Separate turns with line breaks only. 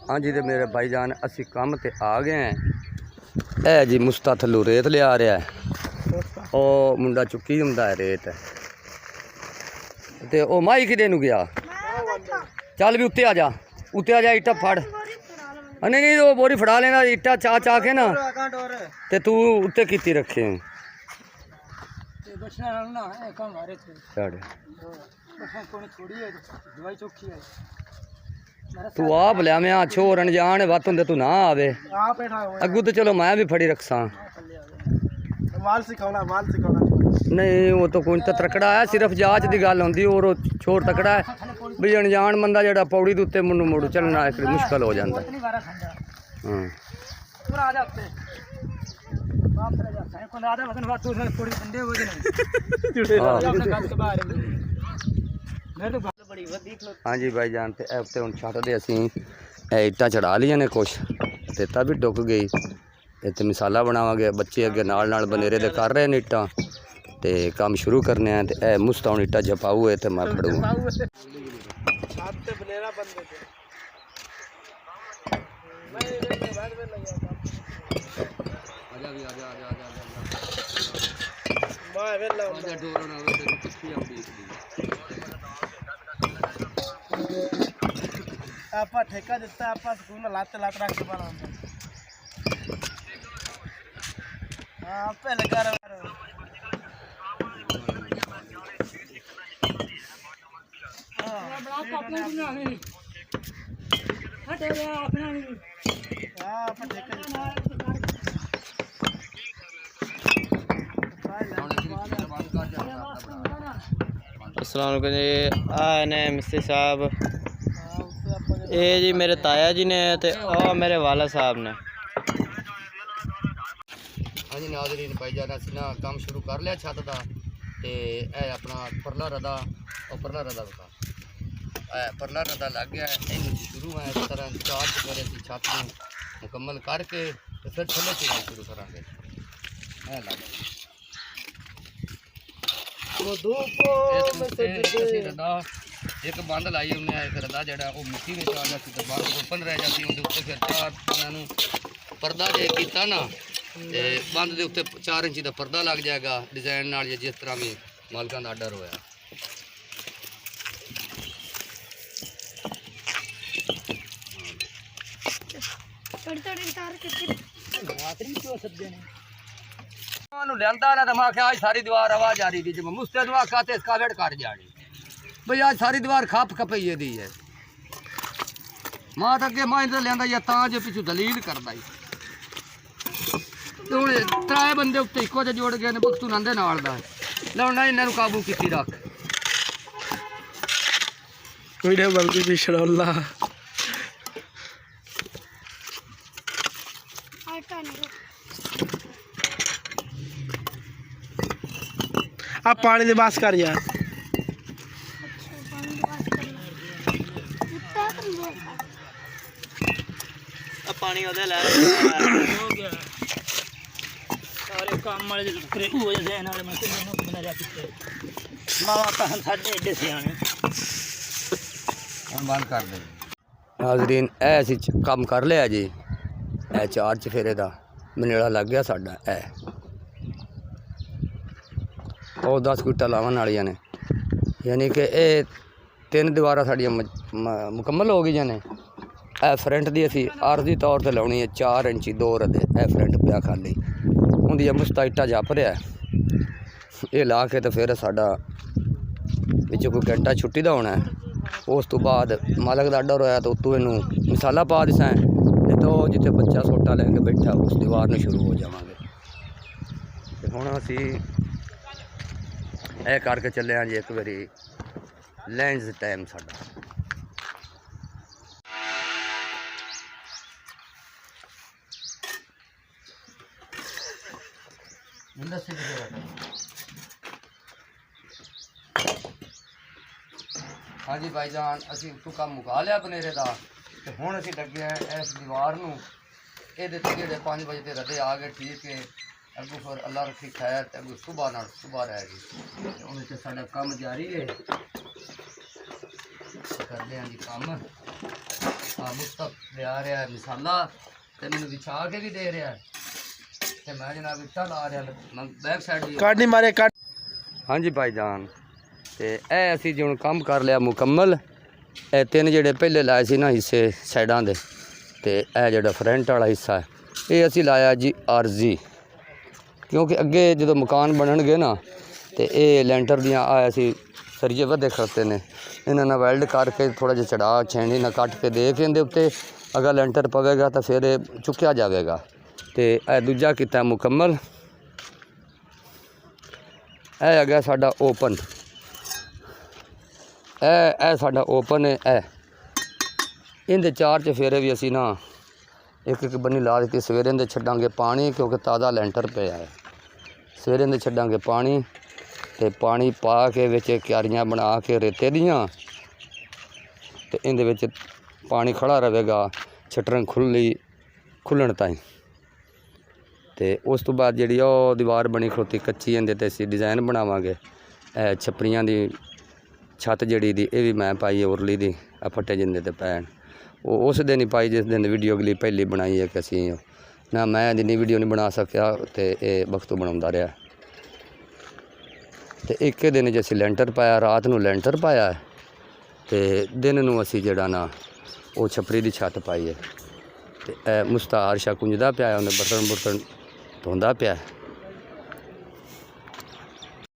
हाँ जी तो मेरे भाईजान असी काम ते आ गए हैं। ए जी मुस्ता थल्लू रेत लिया रहा है, ओ मुंडा चुकी हुंदा है रेत ते ओ माई किदे नु गया। चल भी उत्ते आ जा इट्टा फड़। नहीं नहीं वो बोरी फड़ा लेना इट्टा चा के ना ते तू उत्ते कीती रखे तू आप लिया मैं छोर अनजान वत होंदे तू ना आवे अगू तो चलो मैं भी फड़ी रखसा नहीं वो तो कोई तो तकड़ा है सिर्फ जांच की गल होंदी और छोर तकड़ा है भी अनजान बंदा जेड़ा पौड़ी दे उत्ते मुंडू मुड़ चलना एक मुश्किल हो जाता। हाँ जी भाई जान ते उत्ते हुण छत दे असीं इट्टां चढ़ा लिया ने कुछ ते ता भी डुक गई इत्थे मिसाला बनावांगे बच्चे अगे नाल बनेरे दे कर रहे ने इट्टां ते काम शुरू करने हैं ते मुस्ता हुण इट्टां झपाऊ है ते मैं फड़ूंगा।
आपा ठेका दिता आपा स्कूल में लात रख के बना हां पे लगा रहा हां बड़ा अपना नहीं हट गया अपना नहीं हां आपा ठेका दिता।
अस्सलाम वालेकुम जी आ ने मिस्त्री साहब ये जी मेरे ताया जी ने ते आ मेरे वाला साहब ने।
हाँ जी नाज़रीन भाईजान असीं ना काम शुरू कर लिया छत का ते अपना परला रदा बता परला रदा लग गया इन शुरू है इस तरह चार्ज करे छत को मुकम्मल करके तो फिर थल्ले चढ़ाई शुरू करांगे। एक बंद लाई उन्हें एक रदा जड़ा वो मिट्टी में आ जाती तो बंद ओपन रह जाती उनके उत्ते फिर चार पर्दा जे कीता ना ते बंद के उत्ते 4 इंची का पर्दा लग जाएगा डिजाइन नाल जिस तरह भी मालकां दा आर्डर होया। लियांदा ना तो मैं आज सारी दीवार आवाज आ रही थी जब मुस्ते दुआ खाते इसका वेट कर जानी भाई आज सारी दीवार खप खपइए दी है मां तो अगे मां तो लियांदा या तां जो पिछू दलील करदा ही हुण त्रै बंदे उत्ते इक्को जिहे जुड़ गए ने बख्तू नंदे नाल दा लौंडा इन्हां नूं काबू कीती रख
वीडियो बल्कि बिशरल्ला आप पानी दे बास कर यार
पानी ओदे लै हो गया सारे काम वाले जो करे हो जाए नाले मैं बना जा पिछे मावा का साडे एडे सियाने
हम बंद कर दे। नाज़रीन ऐसी काम कर लिया जी ए 4 चफेरे दा मनेड़ा लग गया साडा और 10 कुट्टा लावन वालियां ने यानी कि ये 3 दीवारां साडियां मुकम्मल हो गई ने। ए फ्रंट दी असी आरजी तौर पर लाउनी है 4 इंची 2 रदे ए फ्रंट पिया खाली उन्दी मुस्ता इट्टा जप रहा ये ला के तो फिर साडा विच कोई घंटा छुट्टी दा होना है। उस तो बाद मालक दा आर्डर होया तो उत्तों इनू मिसाला पा दिसां तो जिथे बच्चा सोटा लैके बैठा उस दीवार में शुरू हो जावांगे। हुण असी ए करके चले हाँ जी एक बारी लैंड्स टाइम साडा हाँ जी भाईजान असी तो काम मुका लिया बनेरे का तो हुण असी लगे हैं इस दीवार नूं ये जेडे 5 बजे के रदे आ गए ठीक है अगू फिर अल्लाह रखी खैर तो अगू सुबह रहेगी उन्हें तो साडा काम जारी है करते हैं जी काम ਆ ਮੁਸਤਫ ਲਿਆ ਰਿਹਾ ਮਸਾਲਾ ਤੇ ਮੈਨੂੰ ਵਿਛਾ ਕੇ ਵੀ ਦੇ ਰਿਹਾ ਤੇ ਮੈਂ ਜਨਾਬ ਇੱਟਾਂ ਲਾ ਰਿਹਾ ਮੈਂ ਬੈਕ ਸਾਈਡ ਵੀ
ਕੱਢ ਨਹੀਂ ਮਾਰੇ ਕੱਢ।
ਹਾਂਜੀ ਭਾਈ ਜਾਨ ਤੇ ਇਹ ਅਸੀਂ ਜੀ ਹੁਣ ਕੰਮ ਕਰ ਲਿਆ ਮੁਕੰਮਲ। ਇਹ ਤਿੰਨ ਜਿਹੜੇ ਪਹਿਲੇ ਲਾਏ ਸੀ ਨਾ ਹਿੱਸੇ ਸਾਈਡਾਂ ਦੇ ਤੇ ਇਹ ਜਿਹੜਾ ਫਰੰਟ ਵਾਲਾ ਹਿੱਸਾ ਇਹ ਅਸੀਂ ਲਾਇਆ ਜੀ ਆਰਜ਼ੀ, ਕਿਉਂਕਿ ਅੱਗੇ ਜਦੋਂ ਮਕਾਨ ਬਣਨਗੇ ਨਾ ਤੇ ਇਹ ਲੈਂਟਰ ਦੀਆਂ ਆ ਅਸੀਂ ਸਰੀਏ ਵਧੇ ਖੜਤੇ ਨੇ, ਇਹਨਾਂ ਨਾਲ ਵੈਲਡ ਕਰਕੇ ਥੋੜਾ ਜਿਹਾ ਚੜਾ ਛੈਣੀ ਨਾਲ ਕੱਟ ਕੇ ਦੇ ਕੇ ਇਹਦੇ ਉੱਤੇ ਅਗਰ ਲੈਂਟਰ ਪਵੇਗਾ ਤਾਂ ਫਿਰ ਇਹ ਚੁੱਕਿਆ ਜਾਵੇਗਾ। ਤੇ ਇਹ ਦੂਜਾ ਕੀਤਾ ਮੁਕੰਮਲ। ਇਹ ਹੈਗਾ ਸਾਡਾ ਓਪਨ, ਇਹ ਸਾਡਾ ਓਪਨ ਹੈ। ਇਹਦੇ ਚਾਰ ਚਫੇਰੇ ਵੀ ਅਸੀਂ ਨਾ ਇੱਕ ਇੱਕ ਬੰਨੀ ਲਾ ਦਿੱਤੀ। ਸਵੇਰੇ ਇਹਦੇ ਛੱਡਾਂਗੇ ਪਾਣੀ ਕਿਉਂਕਿ ਤਾਜ਼ਾ ਲੈਂਟਰ ਪਿਆ ਹੈ। ਸਵੇਰੇ ਇਹਦੇ ਛੱਡਾਂਗੇ ਪਾਣੀ ਤੇ ਪਾਣੀ ਪਾ ਕੇ ਵਿੱਚ ਕਿਆਰੀਆਂ ਬਣਾ ਕੇ ਰੇਤੇ ਦੀਆਂ ਤੇ ਇਹਦੇ ਵਿੱਚ ਪਾਣੀ ਖੜਾ ਰਹੇਗਾ ਛਟਰਨ ਖੁੱਲਣ ਤਾਈਂ। ਤੇ ਉਸ ਤੋਂ ਬਾਅਦ ਜਿਹੜੀ ਉਹ ਦੀਵਾਰ ਬਣੀ ਖਲੋਤੀ ਕੱਚੀ, ਇਹਦੇ ਤੇ ਅਸੀਂ ਡਿਜ਼ਾਈਨ ਬਣਾਵਾਂਗੇ। ਇਹ ਛੱਪਰੀਆਂ ਦੀ ਛੱਤ ਜਿਹੜੀ ਦੀ ਇਹ ਵੀ ਮੈਂ ਪਾਈ ਹੈ ਉਰਲੀ ਦੀ, ਆ ਫੱਟੇ ਜਿੰਦੇ ਤੇ ਪੈਣ ਉਹ ਉਸ ਦਿਨ ਹੀ ਪਾਈ ਜਿਸ ਦਿਨ ਵੀਡੀਓ ਅਗਲੀ ਪਹਿਲੀ ਬਣਾਈ ਹੈ ਕਿ ਅਸੀਂ ਨਾ ਮੈਂ ਜਿੰਨੀ ਵੀਡੀਓ ਨਹੀਂ ਬਣਾ ਸਕਿਆ ਤੇ ਇਹ ਵਕਤ ਬਣਾਉਂਦਾ ਰਿਹਾ। ਤੇ ਇੱਕ ਦਿਨ 'ਚ ਅਸੀਂ ਲੈਂਟਰ ਪਾਇਆ, ਰਾਤ ਨੂੰ ਲੈਂਟਰ ਪਾਇਆ ਤੇ ਦਿਨ ਨੂੰ ਅਸੀਂ ਜਿਹੜਾ ਨਾ ਉਹ ਛੱਪਰੀ ਦੀ ਛੱਤ ਪਾਈ ਹੈ। ਤੇ ਇਹ ਮੁਸਤਾਰ ਸ਼ਾ ਕੁੰਜਦਾ ਪਿਆ, ਉਹਨੇ ਬਰਤਨ ਧੋਂਦਾ ਪਿਆ।